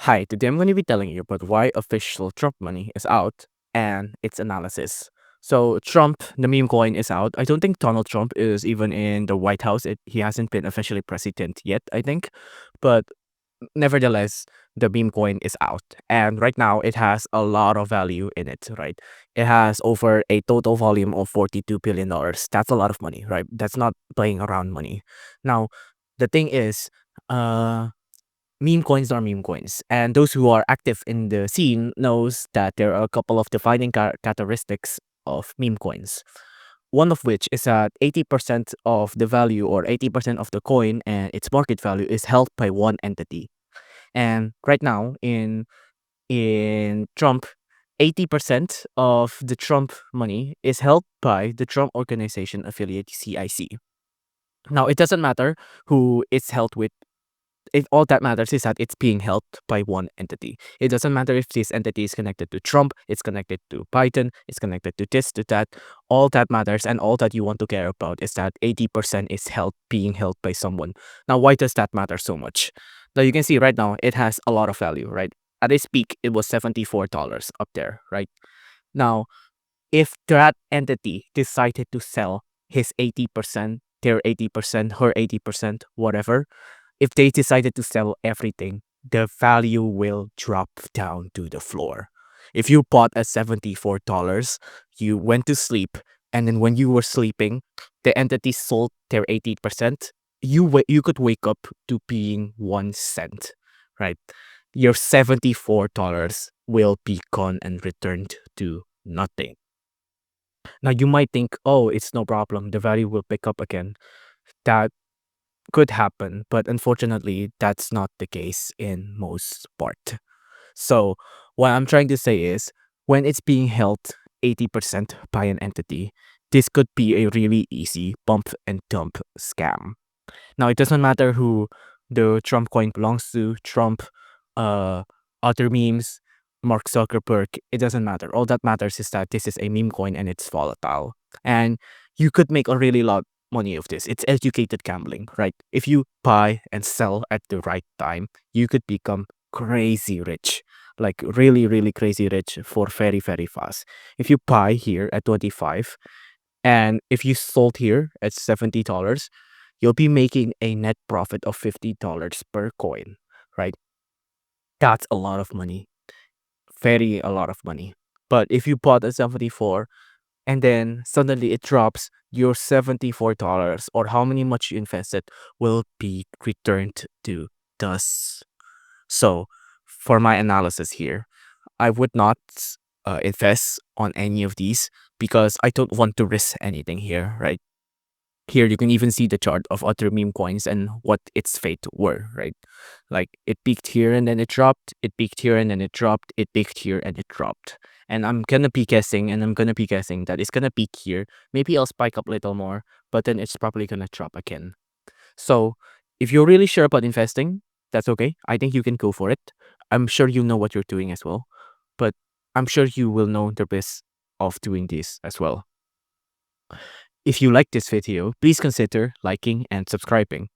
Hi, today I'm going to be telling you about why official Trump money is out and its analysis. So, Trump, the meme coin is out. I don't think Donald Trump is even in the White House. He hasn't been officially president yet, I think. But nevertheless, the meme coin is out. And right now, it has a lot of value in it, right? It has over a total volume of $42 billion. That's a lot of money, right? That's not playing around money. Now, the thing is, uh, meme coins are meme coins, and those who are active in the scene knows that there are a couple of defining characteristics of meme coins. One of which is that 80% of the value or 80% of the coin and its market value is held by one entity. And right now in Trump, 80% of the Trump money is held by the Trump Organization affiliate CIC. Now it doesn't matter who it's held with. All that matters is that it's being held by one entity. It doesn't matter if this entity is connected to Trump, it's connected to Biden, it's connected to this, to that. All that matters and all that you want to care about is that 80% is being held by someone. Now, why does that matter so much? Now, you can see right now it has a lot of value, right? At its peak, it was $74 up there, right? Now, if that entity decided to sell his 80%, their 80%, her 80%, whatever, if they decided to sell everything, the value will drop down to the floor. If you bought at $74, you went to sleep, and then when you were sleeping, the entity sold their 80%, you could wake up to being 1 cent, right? Your $74 will be gone and returned to nothing. Now you might think, oh, it's no problem. The value will pick up again. That could happen, but unfortunately, that's not the case in most part. So what I'm trying to say is when it's being held 80% by an entity, this could be a really easy bump and dump scam. Now it doesn't matter who the Trump coin belongs to, Trump, uh, other memes, Mark Zuckerberg, it doesn't matter. All that matters is that this is a meme coin and it's volatile. And you could make a really lot money of this. It's educated gambling, right? If you buy and sell at the right time, you could become crazy rich. Like really, really crazy rich for very, very fast. If you buy here at 25 and if you sold here at $70, you'll be making a net profit of $50 per coin, right? That's a lot of money. Very a lot of money. But if you bought at 74 and then suddenly it drops, your $74 or how many much you invested will be returned to dust. So, for my analysis here, I would not invest on any of these because I don't want to risk anything here, right? Here you can even see the chart of other meme coins and what its fate were, right? Like it peaked here and then it dropped, it peaked here and then it dropped, it peaked here and it dropped. And I'm gonna be guessing, that it's gonna peak here. Maybe I'll spike up a little more, but then it's probably gonna drop again. So if you're really sure about investing, that's okay. I think you can go for it. I'm sure you know what you're doing as well, but I'm sure you will know the risk of doing this as well. If you like this video, please consider liking and subscribing.